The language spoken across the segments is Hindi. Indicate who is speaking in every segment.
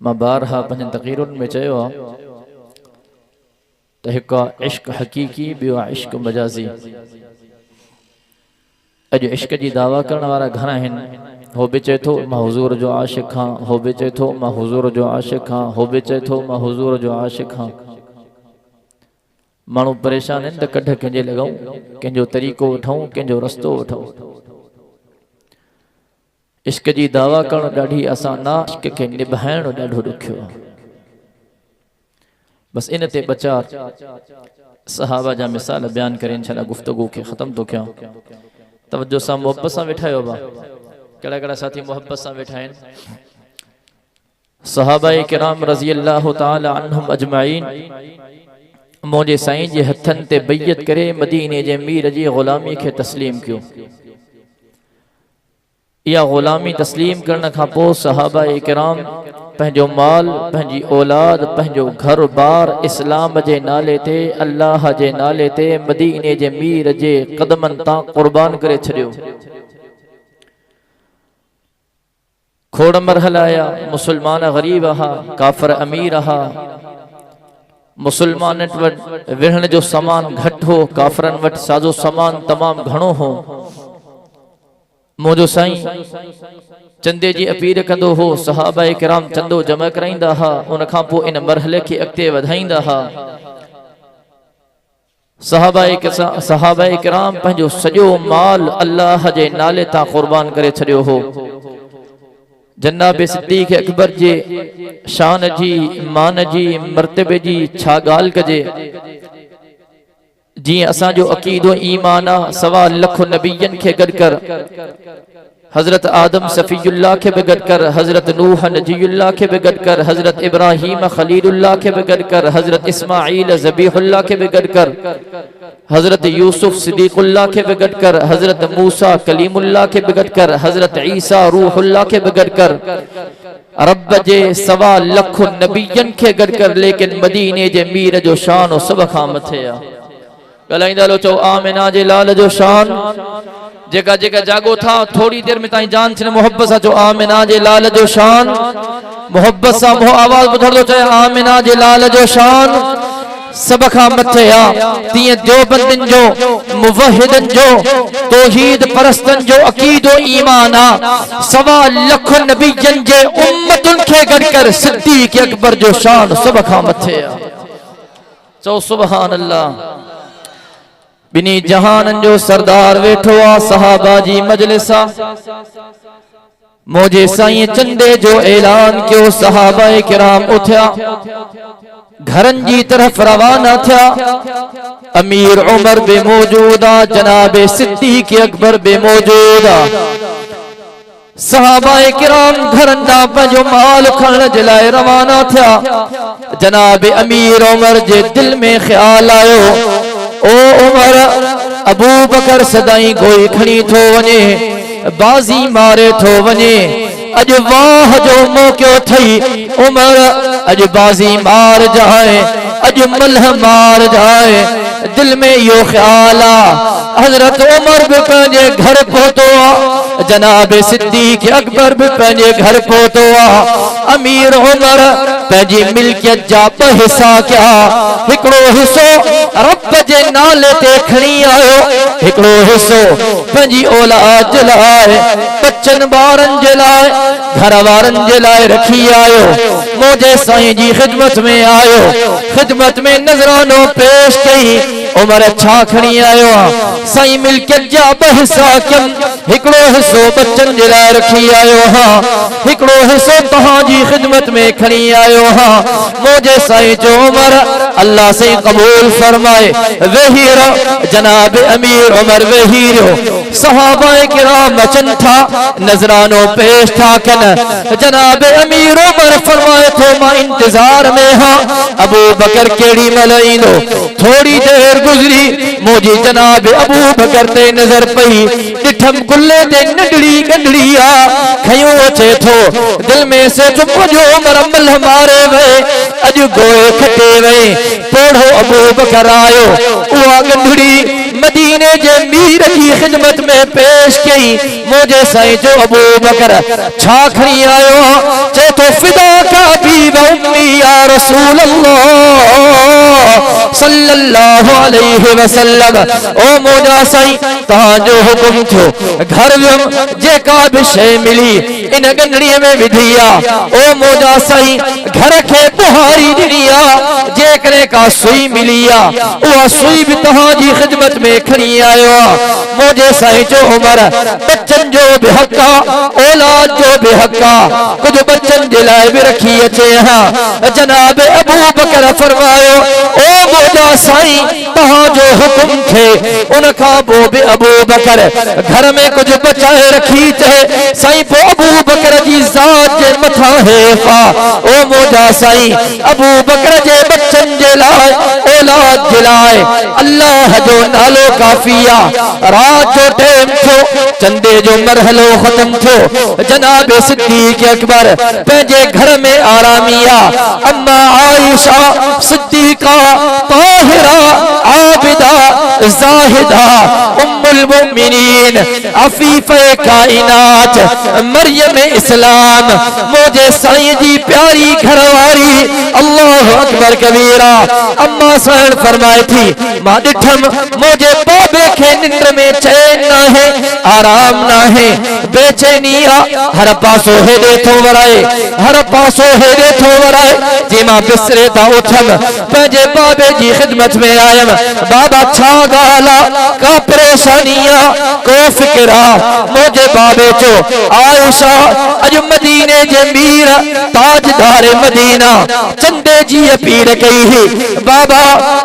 Speaker 1: मां बारहा पंहिंजनि तक़रीरुनि में चयो आहे त हिकु आहे इश्क हक़ीक़ी, ॿियो आहे इश्क मजाज़ी। अॼु इश्क जी दावा करण वारा घणा आहिनि। हो बि चए थो मां हुज़ूर जो आशिक़ हां, हो बि चए थो मां हुज़ूर जो आशिक़ हां, हो बि चए थो मां हुज़ूर जो आशिक़ हां। माण्हू परेशान आहिनि त कढ कंहिंजे लॻूं, कंहिंजो तरीक़ो वठूं, कंहिंजो रस्तो वठूं। इश्क जी दावा करणु ॾाढी आसान आहे, इश्क खे निभाइणु ॾाढो ॾुखियो आहे। बस इन ते ॿ चार सहाबा जा मिसाल बयान करे इंशाअल्लाह गुफ्तगू खे ख़त्म थो कयां। तवज्जो सां मोहब्बत सां वेठा आहियो बा, कहिड़ा कहिड़ा साथी मोहब्बत सां वेठा आहिनि। सहाबाए किराम रज़ी अल्लाह ताला अन्हुम अजमाइन मुंहिंजे साईं जे हथनि ते बैयत करे मदीने जे मीर जी ग़ुलामी खे तस्लीम कयो। इहा ग़ुलामी तस्लीम करण खां पोइ सहाबाए किराम पंहिंजो माल, पंहिंजी औलाद, पंहिंजो घर बार इस्लाम जे नाले ते, अल्लाह जे नाले ते मदीने जे मीर जे क़दमनि तां क़ुर्बान करे छॾियो। खोड़ मरहला आया, मुसलमान ग़रीब हा, काफ़िर अमीर हा। मुसलमान वटि विहण जो सामान घटि हो, काफ़िरनि वटि साजो सामान तमामु घणो हो। मुंहिंजो साईं चंदे जी अपील कंदो हो, सहाबाए किराम चंदो जमा कराईंदा हा, उन खां पोइ इन मरहले खे अॻिते वधाईंदा हा। सहाबाए किराम पंहिंजो सॼो माल अल्लाह जे नाले तां क़ुर्बान करे छॾियो हो। जनाब सिद्दीक़ अकबर जे शान जी, मान जी, मर्तबे जी छा ॻाल्हि कजे। जीअं असांजो अक़ीदो ईमान आहे, सवा लख नबियनि खे गॾु कर, हज़रत आदम सफ़ीउल्लाह खे बि गॾु कर, हज़रत नूह नजीउल्लाह खे बि गॾु कर, हज़रत इब्राहीम खलीलुल्लाह खे बि गॾु कर, हज़रत इस्माईल ज़बीहुल्लाह खे बि गॾु कर, हज़रत यूसुफ सिद्दीक़ुल्लाह के भी गड कर, हज़रत मूसा कलीमुल्लाह के भी गड कर, हज़रत ईसा रूहुल्लाह के भी गड कर, रब जे सवा लख नबियन के गड कर। लेकिन मदीने जे मीर जो शान सब खां मथे आ। गलाइंदा लो चो आमिना जे लाल जो शान। जेका जेका जागो था थोड़ी देर में ताई जान छने मोहब्बत सा जो आमिना जे लाल जो शान। मोहब्बत सा मोह आवाज बुधड़ दो चाहे आमिना जे लाल जो शान सब खां मथे आ। तीअं देवबंदिन जो, मुवहिदन जो, तौहीद परस्तन जो अकीदो ईमान आ। सवा लख नबियन जे उम्मतुन के गड कर सिद्दीक़ अकबर जो शान सब खां मथे आ। चो सुभान अल्लाह। बिनी जहानन जो सरदार वेठो आ, सहाबा जी मजलिस आ। मोजे साईं चंदे जो ऐलान क्यों, सहाबाए किराम उठया, घरन जी तरफ रवाना थिया। अमीर उमर बे मौजूदा, जनाबे सिद्दीक़ अकबर बे मौजूदा। सहाबाए किराम घरन दा पंहिंजो माल खणण जे लाइ रवाना थिया। जनाबे अमीर उमर जे दिल में ख्याल आयो, ओ उमर, अबू बकर सदाई गोई खणी थो वञे, बाजी मारे थो वञे। अज वाह जो मौक़ो थई, उमर अज बाजी मार जाए, अज मलह मार जाए। दिल में यो ख्याल आ। हजरत उमर भी पंहिंजे घर पहुतो आ, जनाब सिद्दीक़ अकबर भी पंहिंजे घर पहुतो आ। अमीर उमर पंहिंजी मिल्कियत जा ॿ हिस्सा कया। हिकिड़ो हिस्सो रब जे नाले ते खणी आयो, हिकिड़ो हिस्सो पंहिंजी औलाद जे लाइ, बच्चन ॿारन जे लाइ, घर वारन जे लाइ रखी आयो। मुझे साईं जी खिदमत में आयो, खिदमत में नजरानो पेश कई। उमर छा खणी आयो आ? साईं मिल्कियत जा ॿ हिस्सा कयम। हिकिड़ो हिस्सो बच्चन जे लाइ रखी आयो हां, हिकिड़ो हिस्सो तव्हांजी खिदमत में खणी आयो हां। मुझे साईं जो उमर अल्लाह से कबूल फरमाए। वेही रहो जनाब अमीर उमर, वेही रहो। सहाबाए किराम अचन था, नजरानो पेश था कन। जनाब अमीर उमर फरमाए थो मां इंतजार में हां, अबू बकर केड़ी मल ईंदो। थोड़ी देर गुजरी, मुझी जनाब अबू बकर ते नजर पई। डिठम गुल्ले ते नंढड़ी गंढड़ी आ, खयो अचे थो। दिल में से चुप जो उमर मल मारे वे, अज गोए खटे वे। पोढ़ो अबू बकर आयो, उहा गंढड़ी मदीने जे मीर की खिदमत में पेश कई। मुझे साईं जो अबू बकर छा खणी आयो? चे तो फिदा का भी उम्मी या रसूल अल्लाह सल्लल्लाहु अलैहि वसल्लम। ओ मोजा साईं तहां जो हुकुम थियो घर वियम जेका भी शइ मिली इन गंढड़ीअ में विधी आ। ओ मोजा साईं घर खे बुहारी ॾिनी आ, जेकॾहिं का सुई मिली आ उहा सुई भी तहां जी ख़िदमत में खणी आयो आ। मोजे साईं जो उमर बच्चन जो भी हक़ आ, औलाद जो भी हक़ आ, कुछ बच्चन जे लाइ भी रखी अचे हा। जनाब अबू बकर फरमायो ओ मोजा साईं तहां जो हुकुम थे उन खां पोइ भी अबू बकर घर में कुछ बचाए रखी थे साईं। पोइ अबू बकर जी ज़ात जे मथां हेफ़ा ओ मोजा साईं अबू बकर जे बच्चन जे लाइ औलाद जे लाइ अल्लाह जो नालो काफ़ी आ। रात जो टाइम थियो चंदे जो मरहलो खत्म थियो जनाब सिद्दीक़ अकबर पंहिंजे घर में आरामिया अम्मा आयशा सिद्दीक़ा ताहिरा आबिदा ज़ाहिदा उम्मुल मोमिनीन अफीफ़े काइनात मरियम इस्लाम मोजे साईं जी प्यारी घरवारी अल्लाह अकबर कबीरा अम्मा साईं फरमाए थी मां ॾिठम मोजे बाबे खे निंड में चैन ना है आराम ना है बेचैनी आ हर पासो हेॾे थो वराए हर पासो हेॾे थो वराए जे मां बिसरे था उथम पंहिंजे बाबे जी ख़िदमत में आयम बाबा छा ॻाल्हि का परेशानी आ को फिक्र आ मुझे बाबे चो आयशा अज मदीने जे मीर ताजदार मदीना चंदे जी अपील कई ही बाबा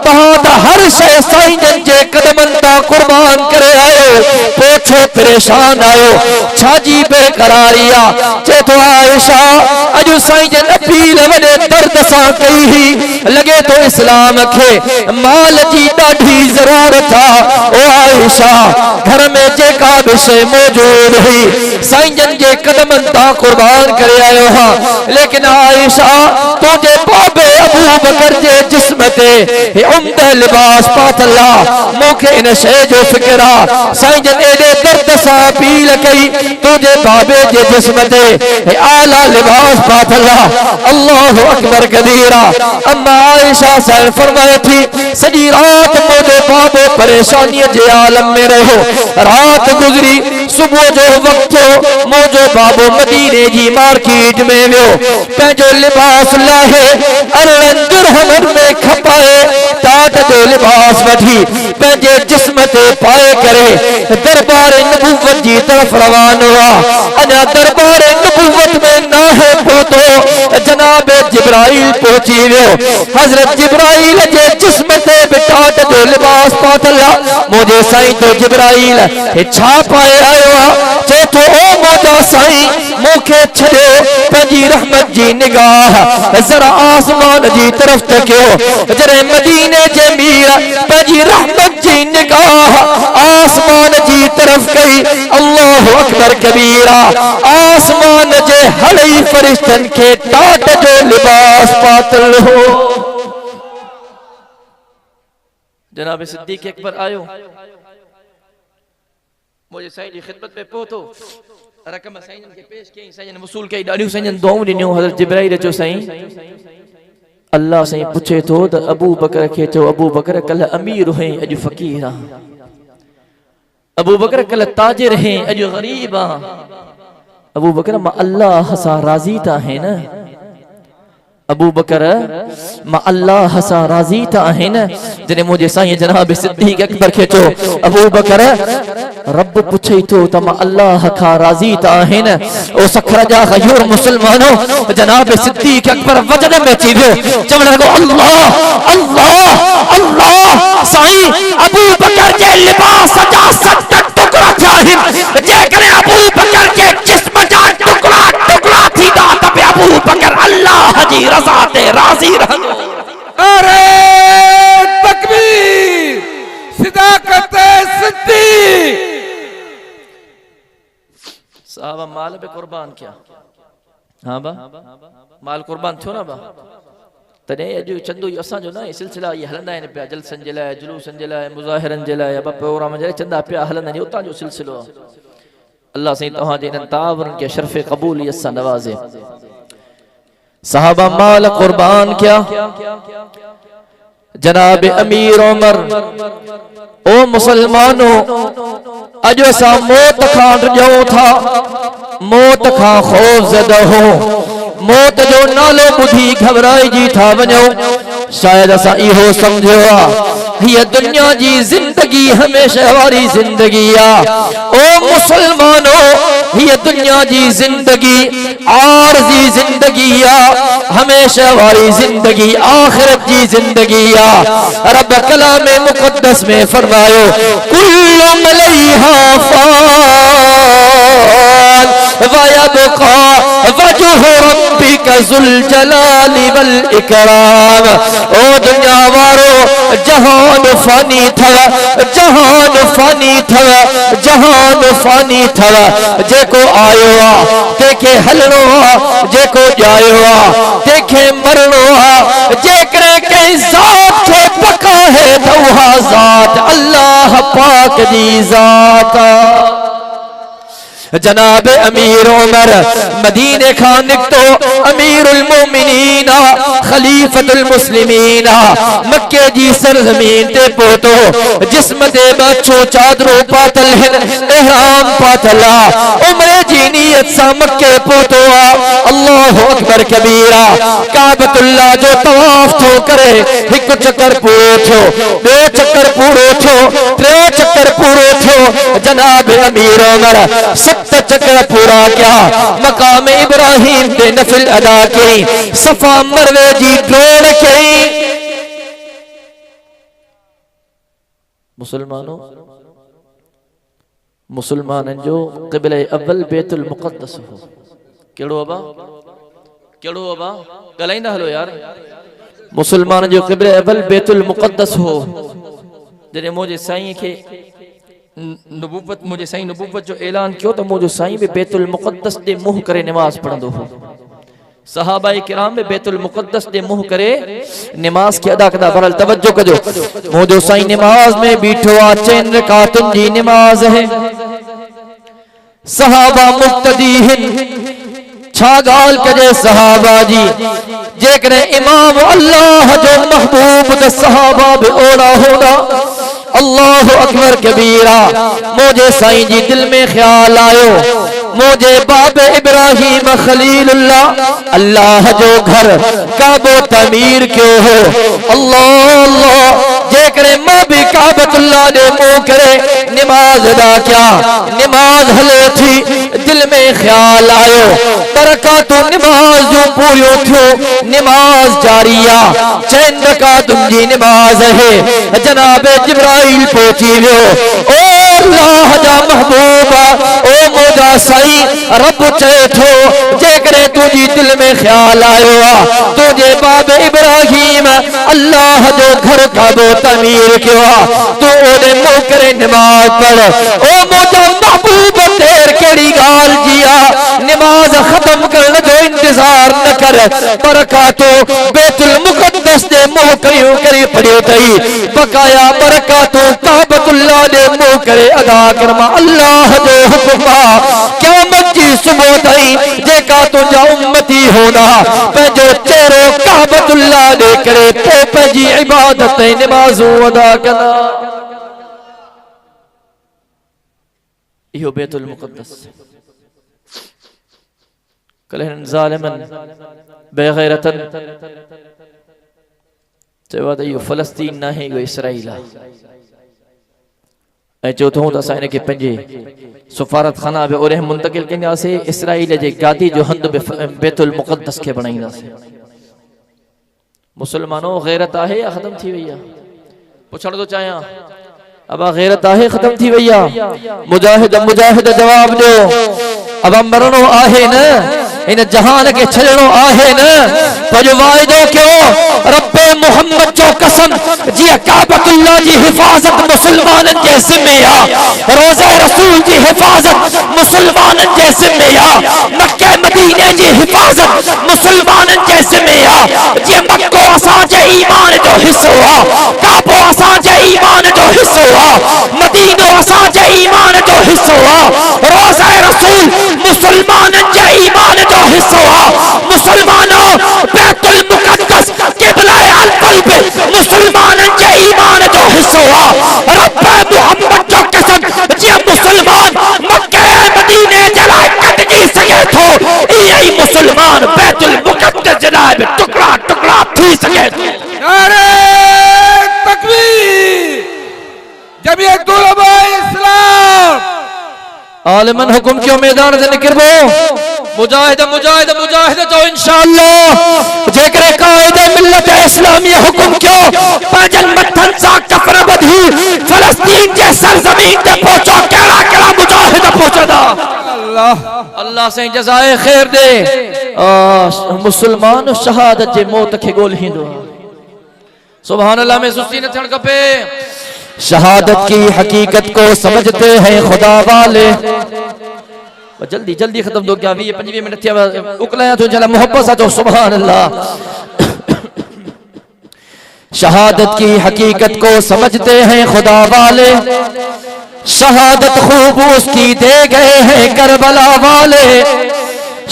Speaker 1: तहां त हर शइ साईं जे कदमन ता कुर्बान करे आयो पोछो परेशान आयो छाजी बेकरारी आ चे तो आयशा अज साईं जन अपील वडे दर्द सा कई ही लगे तो इस्लाम खे माल जी ॾाढी जरूरत आ। ओ आयशा घर में जेका भी शइ मौजूद हुई साईं जन जे कदमन ता कुर्बान करे आयो हा लेकिन आयशा तुझे बाबे अबू बकर जे जिस्म ते हे उम्दा लिबास पातला मूंखे इन शइ जो फिक्र आ साईं जन एडे दर्द सा अपील कई तुझे बाबे जे जिस्म ते हे आला लिबास पातला अल्लाह अकबर कबीरा। अम्मा आयशा साईं फरमाए थी सॼी रात मुझे बाबो परेशानी जे आलम में रहो रात गुजरी सुबह जो वक्त मुझो बाबो मदीने जी मार्केट में वियो पंहिंजो लिबास लाहे अरड़न दिरहमन में खपाए टाट जो लिबास वठी पंहिंजे जिस्म ते पाए करे दरबार नबूवत जी तरफ रवान हुआ। अञा दरबार नबूवत में नाहे पहुतो जनाब जिब्राइल पहुची वियो हजरत जिब्राइल जे जिस्म ते टाट जो लिबास पातला मुझे साईं तो जिब्राइल हे छा पाए आयो आ चे तो ओ मोजा साईं मूंखे छॾियो पंहिंजी रहमत जी निगाह जरा आसमान जी तरफ तकियो जॾहिं मदीने जे मीर पंहिंजी रहमत जी निगाह आसमान जी तरफ कई अल्लाह अकबर कबीरा आसमान जे हड़ई फरिश्तन के टाट जो लिबास पातल हो। जनाब सिद्दीक़ अकबर आयो मुझे साईं जी खिदमत में पहुतो रकम साईं के पेश कई साईं वसूल कई ॾाढियूं साईं दुआऊं ॾिनियूं हज़रत जिब्राइल चयो साईं अल्लाह साईं पुछे थो त अबू बकर खे चयो अबू बकर कल अमीर हैं अॼु फ़कीर आ अबू बकर कल ताजिर हैं अॼु गरीब आ अबू बकर मां अल्लाह सां राज़ी था है न अबू बकर मां अल्लाह सां राज़ी था है न जने मुझे साईं जनाब सिद्दीक़ अकबर खे चयो अबू बकर रब पुछे तो त मां अल्लाह खां राज़ी था है न ओ सखर जा गयूर मुसलमानों जनाब सिद्दीक़ अकबर वजन में अची वियो चवण लॻो अल्लाह अल्लाह अल्लाह साईं अबू बकर जे लिबास जा 7 टुकड़ा थिया आहिनि जेकॾहिं अबू बकर जे जिस्म जा टुकड़ा टुकड़ा थींदा त बि अबू बकर अल्लाह जी रज़ा ते राज़ी रहंदो।
Speaker 2: अरे तकबीर सदाकत सिद्दीक़
Speaker 1: साहब माल पे कुर्बान किया हाँ बा माल कुर्बान थियो ना बा तॾहिं अॼु चंदो इहो असांजो न सिलसिला इहे हलंदा आहिनि पिया जलसनि जे लाइ जुलूसनि जे लाइ मुज़ाहिरनि जे लाइ प्रोग्राम जे लाइ चंदा पिया हलंदा आहिनि उतां जो सिलसिलो आहे अल्लाह साईं तव्हांजे इन्हनि तावरनि खे शर्फ़ क़बूलियत सां नवाज़े। सहाबा माल कुर्बान किया। जनाब अमीर उमर, ओ मुसलमानों, अज असा मौत खां जो था, मौत खां खौफ ज़दा हो, मौत जो नालो बुधी घबराई जी था वनो। शायद असा इहो समझो ये दुनिया जी जिंदगी हमेशा वाली जिंदगी आ। ओ मुसलमानों, ये दुनिया जी जिंदगी आरजी जिंदगी आ, हमेशा वाली जिंदगी आखिरत जी जिंदगी आ। रब कलाम मुकद्दस में फरमायो, कुल्लु अलैहा फान व यबका वजहु रब्बिका ज़ुल जलाली वल इकराम। ओ दुनिया वारो, जहान फानी थव, जहान फानी थव, जहान फानी थव। जेको आयो आ तेखे हलणो आ, जेको जायो आ तेखे मरणो आ। जेकरे के ज़ात खे पका है तो वहा ज़ात अल्लाह पाक जी ज़ात आ। जनाब अमीर उमर मदीने खां निकतो, अमीरुल मोमिनीन खलीफतुल मुस्लिमीन मक्के जी सरजमीन ते पहुतो। जिस्म ते बच्चो चादरो पातल हिन, एहराम पातला, उम्रे जी नियत सा मक्के पहुतो। अल्लाहु अकबर कबीरा। काबतुल्लाह जो तवाफ थो करे, हिकु चक्कर पूरो थियो, बे चक्कर पूरो थियो, टे चक्कर पूरो थियो। जनाब अमीर उमर चक्कर पूरा किया, मकाम इब्राहिम पे नफिल अदा की, सफा मरवे जी दौड़ की। मुसलमानों, मुसलमान जो क़िबले अव्वल बैतुल मुक़द्दस हो। केड़ो अबा, केड़ो अबा गलाइंदा हलो यार। मुसलमान जो क़िबले अव्वल बैतुल मुक़द्दस हो। जॾहिं मुझे साईं के नबूवत, मुझे साईं नबूवत जो ऐलान कियो तो मुझे साईं भी बैतुल मुक़द्दस दे मुंह करे नमाज पढ़ंदो हो। सहाबा किराम में बैतुल मुक़द्दस दे मुंह करे नमाज के अदा कदा। बरल तवज्जो कजो, मुझे साईं नमाज में बीठो आ, 4 रकातुन जी नमाज है। सहाबा मुक्तदी हिन, छा गाल कजे सहाबा जी। जेकरे इमाम अल्लाह जो महबूब द सहाबा भी ओड़ा होड़ा। अल्लाहु अकबर कबीरा। मुझे साईं जी दिल में ख्याल आयो, मुझे बाबे इब्राहिम खलीलुल्लाह अल्लाह जो घर काबो तमीर क्यों हो। अल्लाह अल्लाह, जेकरे मां भी काबतुल्लाह ने मुंह करे नमाज अदा क्या, नमाज हले थी, दिल में ख्याल आयो बरकातो नमाज जो पूरी थियो, नमाज जारिया 4 रकातुन जी नमाज है। जनाबे जिब्राइल पहुंची वियो। ओ अल्लाह जा महबूबा, ओ मोजा साईं, रब चए थो जेकरे तुझी दिल में ख्याल आयो आ, तुझे बाबे इब्राहिम अल्लाह जो घर काबो तमीर कियो आ, तू ओदे मुंह करे नमाज पढ़। ओ मोजा महबूब, तेर केड़ी गाल जिया, नमाज खत्म करने जो इंतजार न कर, बरकातो बैतुल मुक़द्दस दे मुंह करियो करी पड़ियो तई, बकाया बरकातो काबतुल्लाह दे मुंह करे अदा करमा। अल्लाह जो हुक्म क़यामत जी सुबह तई जेका तुझा उम्मती होना, पंहिंजो चेहरो काबतुल्लाह दे करे पोइ पंहिंजी इबादत नमाज़ूं अदा कंदा। इहो बैतुल मुक़द्दस कलहन ज़ालिमन बेग़ैरतन चयो त इहो फ़लस्तीन न आहे, इहो इसराइल आहे। ऐं चौथों त असां हिनखे पंहिंजे सफ़ारत खाना बि ओॾे मुंतक़िल कंदासीं, इसराइल जे गादी जो हंधु बि बैतुल मुक़द्दस खे बणाईंदासीं। मुसलमानों, गैरत आहे या ख़त्म थी वई आहे? पुछण थो चाहियां, अबा गैरत आहे ख़त्म थी वई आहे? मुजाहिद मुजाहिद जवाब ॾियो। अबा मरणो आहे न, इन जहान के छलणो आहे न, पंहिंजो वाइदो कयो रब्बे मोहम्मद जो कसम, जीअं काबतुल्लाह जी हिफ़ाज़त मुसलमाननि जे ज़िम्मे आ, रोज़े रसूल जी हिफ़ाज़त मुसलमाननि जे ज़िम्मे आ, मक्के मदीने जी हिफ़ाज़त मुसलमाननि जे ज़िम्मे आ। जीअं मक्को असांजे ईमान जो हिस्सो आ, काबो असांजे ईमान जो हिस्सो आ, मदीनो असांजे ईमान जो हिस्सो आ, रोज़े रसूल मुसलमाननि जे ईमान जो हिस्सो आ। मुसलमानों, आलमन हुक्म क्यों मैदान से निकलबो मुजाहिद मुजाहिद मुजाहिद जो इंशाअल्लाह जेकर कायद मिल्लत इस्लामी हुक्म क्यों पाजन मत्थन सा कफर बधी फिलिस्तीन के सरजमीन पे पहुंचो केड़ा केड़ा मुजाहिद पहुंचदा
Speaker 2: अल्लाह
Speaker 1: अल्लाह से जज़ाए खैर दे मुसलमान शहादत जे मौत के गोलहिंदो सुभान अल्लाह में सुस्ती न थियण खपे शहादत की हकीकत को समझते हैं खुदा वाले जल्दी जल्दी खत्म दो क्या 20-25 मिनट थिया उकलाया तो जला मोहब्बत सा तो सुभान अल्लाह शहादत की हकीकत को समझते हैं खुदा वाले शहादत खूब उसकी दे गए हैं करबला वाले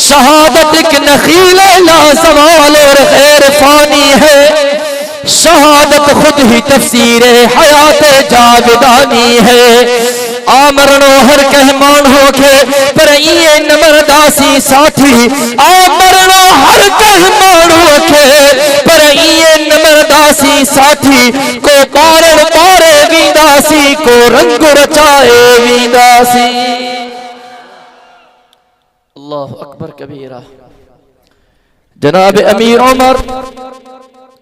Speaker 1: शहादत एक नखील लाजवाल और गैर फानी है शहादत खुद ही तफसीर हयात जाविदानी है आमरणो हर कहमान होके पर ये नमरदासी साथी आमरणो हर कहमान होके पर ये नमरदासी साथी को पारण पारे वीदासी को रंग रचाए वीदासी अल्लाह अकबर कबीरा जनाब अमीर उमर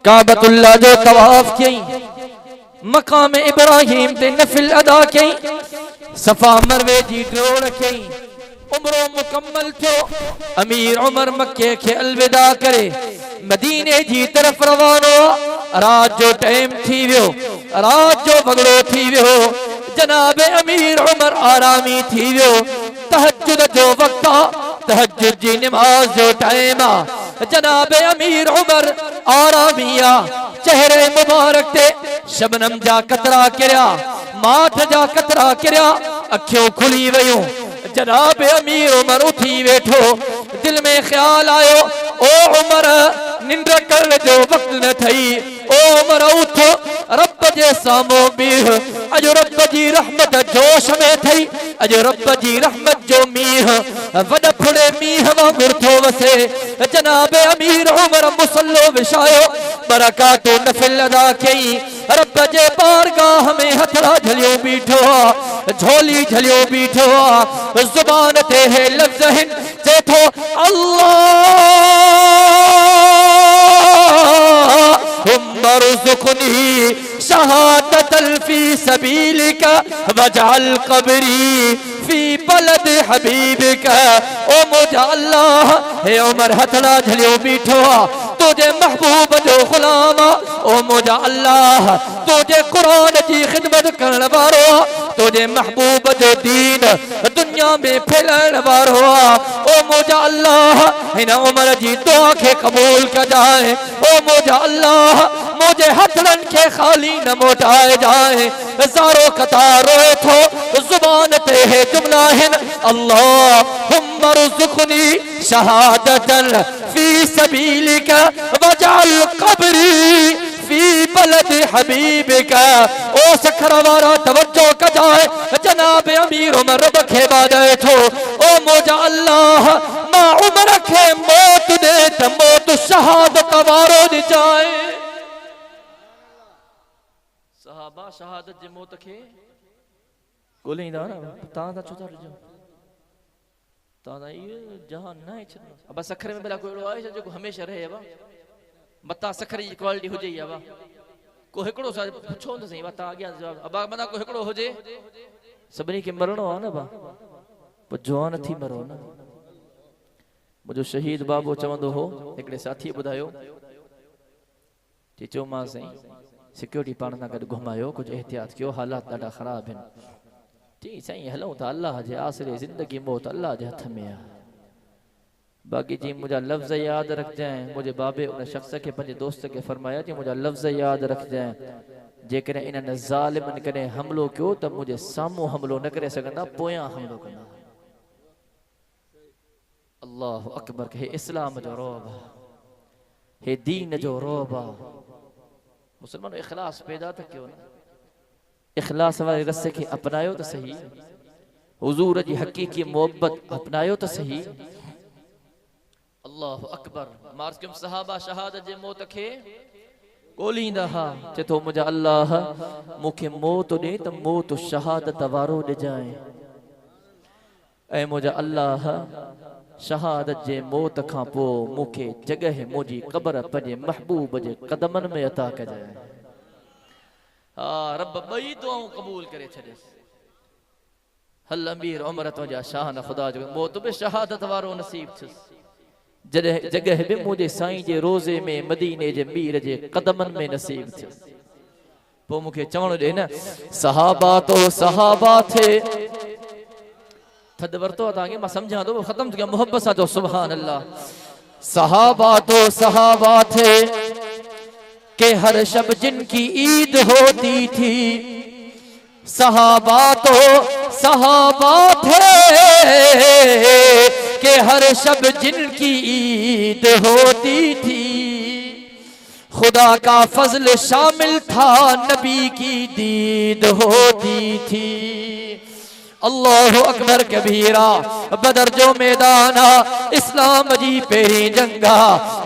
Speaker 1: काबतुल्लाह जो तवाफ कई मकाम इब्राहिम ते नफिल अदा कई सफा मरवे जी ड्रोड़ कई उम्रो मुकम्मल थो अमीर उमर मक्के के अलविदा करे मदीने जी तरफ रवानो रात जो टाइम थी वियो रात जो बगड़ो थी वियो जनाब अमीर उमर आरामी थी वियो तहज्जुद जो वक्त तहज्जुद जी नमाज जो टाइम जनाब अमीर उमर आरामिया चेहरे मुबारक ते शबनम जा कतरा किरिया माठ जा कतरा किरिया अखियों खुली वयूं जनाब अमीर उमर उठी बैठो दिल में ख्याल आयो ओ उमर निंद्र कर जो वक्त न थई ओ उमर उठो रब जे सामो बीह अजो रब जी रहमत जोश में थई अजो रब जी रहमत जो मीह वड फुड़े मीह वांगुर थो वसे जनाब अमीर उमर मुसल्लो विछायो बरकातो नफिल अदा कई रब जे बारगाह में हथड़ा झलियो बीठो झोली झलियो बीठो जुबान ते है लफ्ज़ हिन जे थो अल्लाहुम्मरज़ुक़नी शहादतन फी सबीलिका वजअल क़ब्री फी बलद हबीबिका ओ मुझा अल्लाह हे उमर हथड़ा झलियो बीठो तुझे महबूब जो गुलाम ओ मुझा अल्लाह तुझे कुरान की खिदमत करने वालो तुझे महबूब जो दीन दुनिया में फैलाने वालो ओ मुझा अल्लाह इन उमर जी दुआ के कबूल कर जाए ओ मुझा अल्लाह मुझे हथड़न के खाली न मोटाए जाए सारो कतार रोए थो जुबान पे है जुमला है अल्लाहुम्मा रुज़ुक़नी शहादतन फी सबीलिका वजअल क़ब्री फी बलद हबीबिका ओ सखरवारा तवज्जो कर जाए जनाब अमीर उमर रखे बादे थो ओ मुझा अल्लाह मा उमर के मौत दे त मौत शहादत वारो दी जाए सहाबा शहादत जे मौत के गोलींदा ना ता ता छुता रजो ता ये जहान ना छ अब सखर में भला कोई आए जो हमेशा रहे अब मता सखर जी क्वालिटी हो जाई अब को एकड़ो सा पुछो न सही बात आ गया जवाब अब मना को एकड़ो हो जे सबनी के मरणो आ ना बा पर जवान थी मरो ना मुझो शहीद बाबो चवंदो हो एकड़े साथी बुधायो चो मां सही सिक्योरिटी पाण ना गड घुमायो कुछ एहतियात कियो हालात ॾाढा खराब हैं जी सही हलो त अल्लाह जे आसरे जिंदगी मौत अल्लाह जे हथ में है बाकी जी मुझा लफ्ज़ याद रख जाए मुझे बाबे उन शख्स के पंजे दोस्त के फरमाया जी मुझा लफ्ज़ याद रख जाए जेकर इन ज़ालिमन करे हमलो क्यों त मुझे सामो हमलो न करे सकंदा पोया हमलो कंदा अल्लाह अकबर के इस्लाम जो रोब हे दीन जो रोब मुसलमान इखलास पैदा त क्यों ना इखलास वाले रस्ते के अपनायो तो सही हुजूर जी हकीकी मोहब्बत अपनायो तो सही अल्लाह अकबर मार्कम सहाबा शहादत जे मौत के गोलींदा हा चतो मुझा अल्लाह मुखे मौत दे त मौत शहादत वारो दे जाए ऐ मुझा अल्लाह शहादत जे मौत खां पो मूंखे जगह मुंहिंजी क़ब्र पंहिंजे महबूब जे क़दमनि में अता कजाए। हा रब ॿई दुआऊं क़बूल करे छॾेसि। हल अमीर उमर तुंहिंजा शान ख़ुदा जो मौत बि शहादत वारो नसीब थियुसि। जॾहिं जगह बि मुंहिंजे साईं जे रोज़े में मदीने जे मीर जे क़दमनि में नसीब थियुसि। पोइ मूंखे चवणु ॾे न सहाबा तो सहाबा थे थद वरतो तव्हांखे मां सम्झां थो ख़त्म थी गया मोहब्बत सां चओ सुभान अल्लाह। सहाबा तो सहाबा थे के हर शब जिनकी ईद होती थी। सहाबा तो सहाबा थे के हर शब जिनकी ईद होती थी। खुदा का फजल शामिल था नबी की दीद होती थी। अल्लाहु अकबर कबीरा बदर जो मैदाना इस्लाम जी पेरी जंगा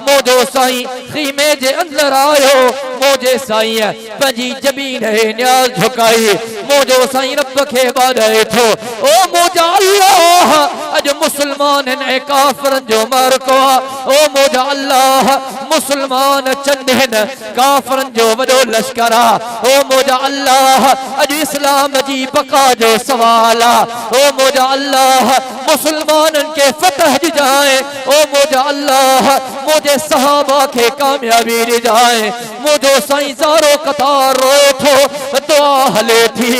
Speaker 1: मोजो साईं खीमे जे अंदर आयो मोजे साईं पंजी जमीन न्याज झुकाई मोजो साईं रब के बादे थो ओ मोजा अल्लाह अज मुसलमान ने काफर जो मर को ओ मोजा अल्लाह मुसलमान चंदन काफर जो वडो लश्करा ओ मोजा अल्लाह अज इस्लाम जी बका जो सवाल ओ मोजा अल्लाह मुसलमान के फतह दी जाए ओ मोजा अल्लाह मुझे सहाबा के कामयाबी दी जाए। मुझे साईं ज़ारो कतार रोए थो दुआ हले थी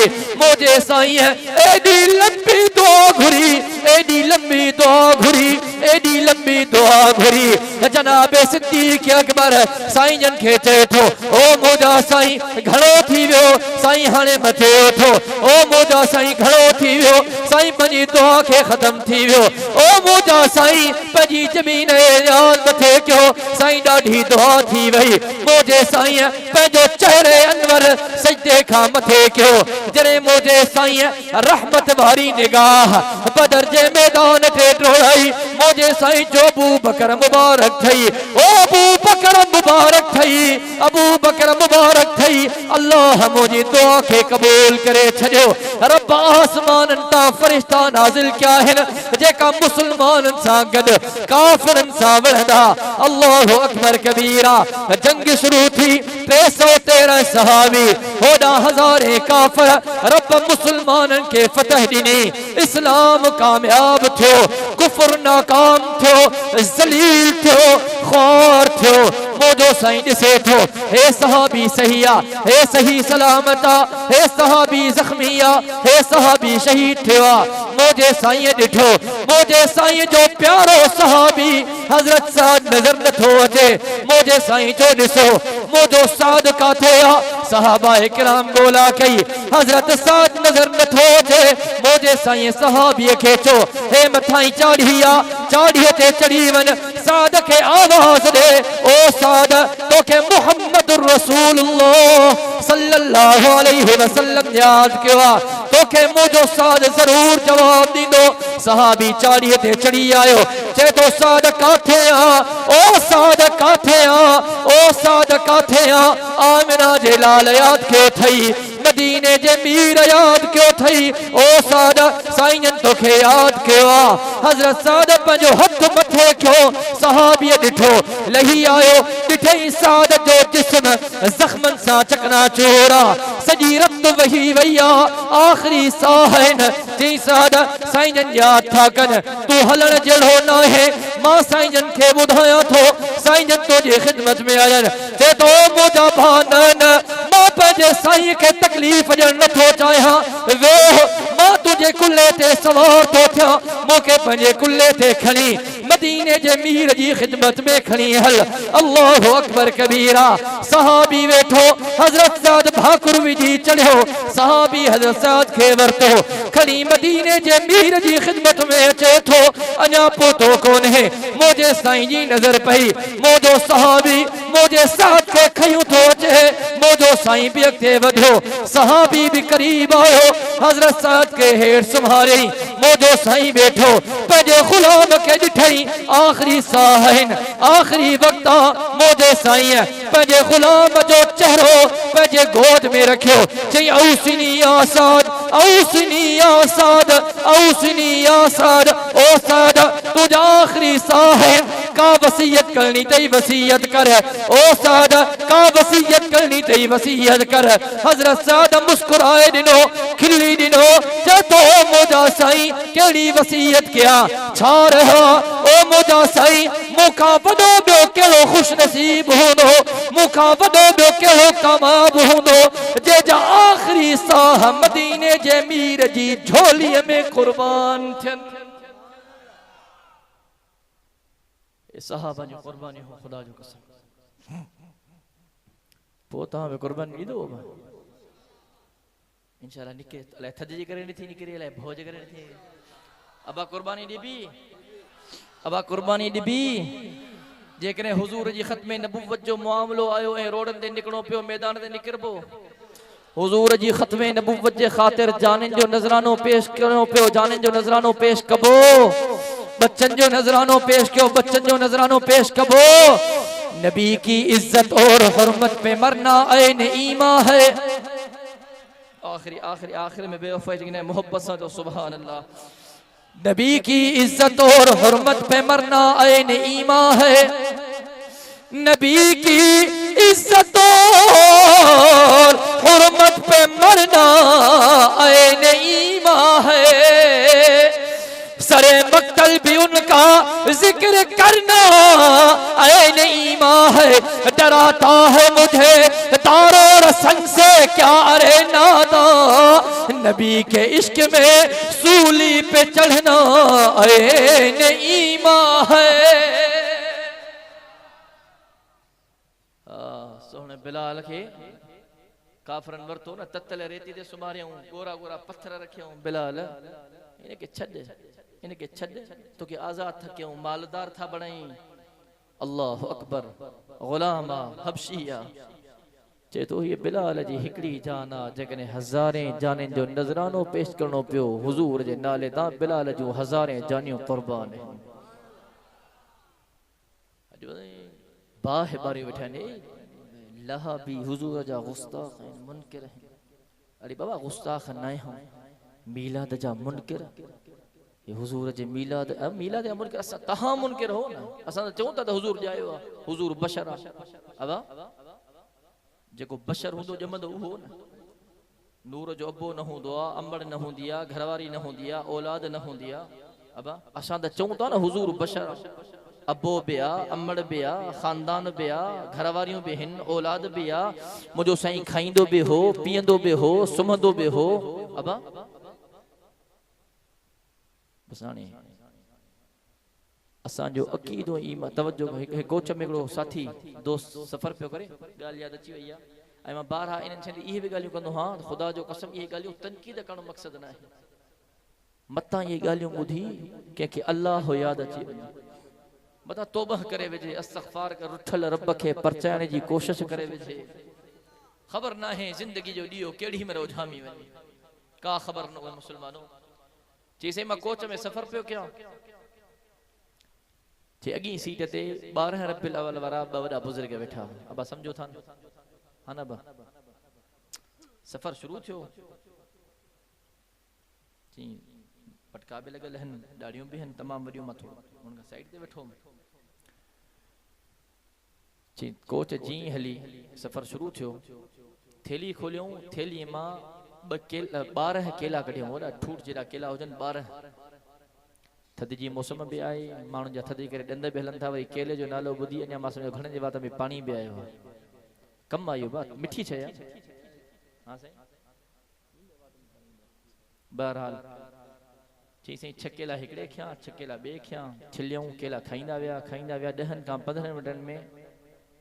Speaker 1: मुझे साईं एडी लंबी दुआ घुरी एडी लंबी दुआ घुरी एडी लंबी दुआ घुरी जनाबे सिद्दीक़ अकबर साईं जन के चए थो ओ मोजा साईं घणो थी वियो साईं हाणे मथे थो ओ मोजा साईं घणो थी वियो साईं पंजी दुआ के खत्म थी वियो ओ मोजा साईं पंजी जमीन याद मथे क्यों साईं ॾाढी दुआ थी वई मुझे साईं पंहिंजो चेहरे अनवर सजदे खां मथे क्यों जॾहिं मुझे साईं रहमत वारी निगाह बदर जे मैदान ते ड्रोड़ाई मुझे साईं जो अबू बकर मुबारक थई ओ अबू बकर मुबारक थई अबू बकर मुबारक थई अल्लाह मुझी दुआ के कबूल करे छॾियो। रब आसमानन ता फरिश्ता नाज़िल क्या है जेका मुसलमान सां गॾु काफिरन सां विढ़ंदा। अल्लाहु अकबर कबीरा जंग शुरू थी 313 सहाबी होड़ा हज़ारे काफिर रब मुसलमानन के फतह ॾिनी इस्लाम कामयाब थियो कुफर नाकाम थियो ज़लील थियो ख़्वार थियो मोजो साईं ॾिसे थो हे सहाबी सहिया हे सही सलामता हे सहाबी ज़ख्मिया हे सहाबी शहीद थियो मोजे साईं ॾिठो मोजे साईं जो प्यारो सहाबी हज़रत साद नज़र नथो अचे मोजे साईं जो ॾिसो मोजो साद काथे आ सहाबा किराम ॻोल्हा कई हज़रत साद नज़र नथो अचे मोजे साईं सहाबीअ खे चो हे मथाई चाढ़ी आ चाढ़ीअ ते चढ़ी वञ साद के आवाज़ दे ओ साद तोखे मुहम्मदुर रसूलुल्लाह सल्लल्लाहु अलैहि वसल्लम याद कयो तोखे मुझो साद जरूर जवाब दींदो। सहाबी चाड़ीअ ते चढ़ी आयो चे तो साद काथे आ ओ साद काथे आ ओ साद काथे आ आमिना जे लाल याद क्यों थई मदीने जे मीर याद क्यों थई ओ साद साईं तोखे याद कयो हज़रत साद पंहिंजो हथ मथे क्यों सहाबीअ ॾिठो लही आयो ॾिठई साद जो जिस्म ज़ख्मन सां चकनाचूर सॼी रत वही वई आख़िरी साह चई साद साईं जन याद था कनि तूं हलण जहिड़ो न आहे मां साईं जन खे ॿुधायां थो साईं जन तुंहिंजी ख़िदमत में आहिनि चए थो मुंहिंजा भाउ न मां पंहिंजे साईं खे तकलीफ़ ॾियणु नथो चाहियां वेह मां तुंहिंजे कुल्ले ते सवार थो थियां मूंखे पंहिंजे कुल्ले ते खणी मदीने जे मीर जी खिदमत में खणी हल। अल्लाहु अकबर कबीरा सहाबी वेठो हज़रत साद भाकुर विझी चढ़ियो सहाबी हज़रत साद खे वरतो खणी मदीने जे मीर जी खिदमत में अचे थो अञा पोतो कोन्हे मुझे साईं जी नज़र पई मोजो सहाबी मुझे साद के खयूं थो अचे मोजो साईं भी अॻिते वधियो सहाबी भी करीब आयो हज़रत साद के हेठि संभालियई मोजो साईं वेठो पंहिंजे ग़ुलाम खे ॾिठई आख़िरी साह आख़िरी वक्त मोजे साईं पंहिंजे ग़ुलाम जो चेहरो पंहिंजे गोद में रखियो चई औसिनी या साद औसनी या साद, औसनी या साद, ओ साद तुझा आखिरी साह है, का वसीयत करनी तई वसीयत कर, ओ साद का वसीयत करनी तई वसीयत कर। हजरत साद मुस्कुराए दिनो खिली दिनो जतो मुझा साईं केड़ी वसीयत किया छा रहा, ओ मुझा साईं मुखा वडो बियो केड़ो खुश नसीब होंदो, मुखा वडो बियो केड़ो कामयाब होंदो जे जा आखिरी साह मदीने जे मीर जी झोली में कुर्बान थियन। सहाबा जो कुर्बानी हो खुदा जो कसम पोता में कुर्बान दी दो इंशाल्लाह निके अले थज जी करे नहीं निकरे अले भोज करे नहीं अबा कुर्बानी दी अबा कुर्बानी दी जे करे हुजूर जी खत्म नबुव्वत जो मामलो आयो ए रोडन ते निकणो पियो मैदान ते निकरबो हुजूर जी खत्म नबुव्वत जे खातिर जानन जो नजरानो पेश करो पियो, जानन जो नजरानो पेश कबो, बच्चन जो नजरानो पेश क्यों, बच्चन जो नजरानो पेश कबो। नबी की इज्जत और हुर्मत पे मरना ऐन ईमा है। आखिरी आखिरी आखिर में बेवफाई जिन्हें मोहब्बत से तो सुभान अल्लाह। नबी की इज्जत और हुर्मत पे मरना ऐन ईमा है, नबी की इज्जत और हुर्मत पे मरना ऐन ईमा है। सरे मक्तल भी उनका जिक्र करना ऐन ईमा है। डराता है मुझे तारो रसन से क्या अरे नादा, नबी के इश्क में सूली पे चढ़ना ऐन ईमा है। सोहने बिलाल के काफरन वरतो न तत्तले रेती दे सुमारिया गोरा गोरा पत्थर रखे बिलाल इनके छड़ इनके छड़ तो कि आजाद था क्यों मालदार था बणाई। अल्लाह अकबर गुलामा हबशिया चे तो ये बिलाल जी हिकड़ी जाना जगने हजारे जाने जो नजरानो पेश करनो पियो हुजूर जे नाले दा बिलाल जो हजारे जानियो कुर्बान है। बाह बारी बैठाने लहा भी हुजूर जा गुस्ताख हैं मुनकिर हैं। अरे बाबा गुस्ताख नहीं हो मिलाद जा मुनकिर ये हुजूर जे मिलाद अब मिलाद जा मुनकिर असा तहां मुनकिर हो ना असा चऊं ता हुजूर जायो हुजूर बशर अब जेको बशर हुंदो जमंदो उहो न नूर जो अबो न हुंदो आ अंबड़ न हुंदी आ घरवारी न हुंदी आ औलाद न हुंदी आ अब असा त चऊं ता न हुजूर बशर अबो बिया अमड़ बिया खानदान बिया घरवारियों भी हिन औलाद बिया मुझो साईं खाइंदो भी हो पींदो भी हो सुमंदो भी हो। अब बसाने असां जो अकीदो ईमान तवज्जो कोच में हिकिड़ो साथी दोस्त सफ़र पियो करे ॻाल्हि यादि अची वई आहे ऐं मां ॿारहा इन्हनि चवंदी इहे बि ॻाल्हियूं कंदो हा ख़ुदा जो कसम इहे ॻाल्हियूं तनक़ीद करणु मक़सदु न आहे मतां इहे ॻाल्हियूं ॿुधी कंहिंखे अल्लाह यादि अची वञे मता तौबह करे वेजे इस्तग़फ़ार कर रुठल रब के परचाने जी कोशिश करे वेजे। खबर ना है जिंदगी जो दियो केड़ी में रोझामी वने का खबर न हो मुसलमानों। जैसे मां कोच में सफर पियो क्या जे अगी सीट ते 12 रबिल अवल वारा बड़ा बुजुर्ग बैठा अब समझो था हां ना बा सफर शुरू थियो जी पटका भी लगल हन दाढ़ियों भी हन तमाम वडियो मा थोड़ो उनका साइड ते बैठो जी कोच जी हली सफर शुरू थियो थैली खोलियो थैली मा 12 केला कढियो ओडा ठूट जेड़ा केला होजन 12 थदी जी मौसम भी आई मानु जा थदी करे डंद भी हलन था वरी केले जो नालो बुधी अने मा समझो घणे जे बात में पानी भी आयो कम आयो बात मिठी छे यार हां सही बहरहाल जी सही छकेला हिकड़े खया छकेला बे खया छिलियों केला खाइंदा व्या 10 का 15 मिनटन में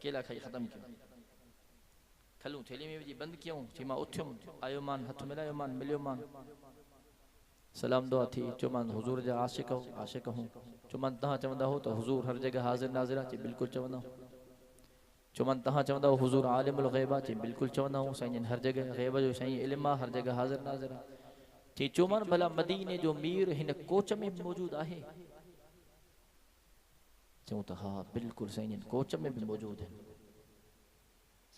Speaker 1: केला खाई खत्म किया खलू थैली में जी बंद क्यों जी मां उठ्युम आयो मान हथ मिलायो मान मिलियो मान सलाम दुआ थी चो मान हुजूर जा आशिक हूं चो मान तहां चवंदा हो तो हुजूर हर जगह हाजिर नाज़िर आहे बिल्कुल चवंदा चो मान तहां चवंदा हो हुजूर आलिमुल गैब आहे बिल्कुल चवंदा हूं साईं हर जगह गैब जो साईं इल्म आहे हर जगह हाजिर नाज़िर आहे चो मान भला मदीने जो मीर हिन कोच में मौजूद आहे चऊं त हाँ बिल्कुल साईं कोच में भी मौजूद है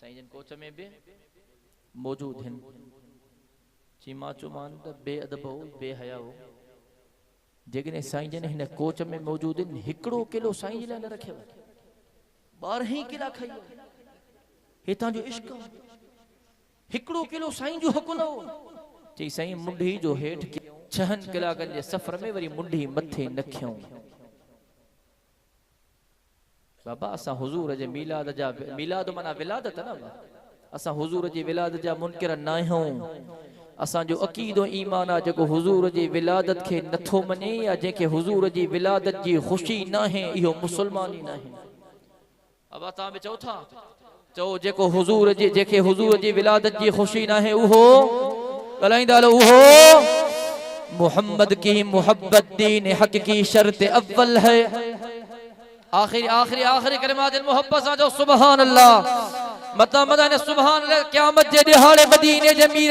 Speaker 1: साईं कोच में भी मौजूद हैं चीमा चुमान त बेअदब हो बेहया हो जेकॾहिं साईं जन हिन कोच में मौजूद आहिनि हिकिड़ो किलो साईं जे लाइ न रखियो 12 किला खाई हितां जो इश्क हिकिड़ो किलो साईं जो हक़ न हो चई साईं मुंडी जो हेठ 6 कलाकनि जे सफ़र में वरी मुंडी मथे न खयूं बाबा असां हुजूर जे मिलाद माना विलादत न असां हुजूर जी विलादत जा मुनकिर न आहियूं असांजो अक़ीदो ईमान आहे जेको हुजूर जी विलादत खे नथो मञे या जंहिंखे हुजूर जी विलादत जी ख़ुशी न आहे इहो मुसलमान ई न आहे अब तव्हां बि चओ था चओ जेको हुजूर जी जेके हुजूर जी विलादत जी ख़ुशी न आहे उहो ॻाल्हाईंदा हलो उहो मोहम्मद की मोहब्बत दीन हक़ की शर्त अव्वल है आखिरी कलिमात मोहब्बत सां जो सुभान अल्लाह मता मदान सुभान अल्लाह क़यामत जे दिहाड़े मदीने जे मीर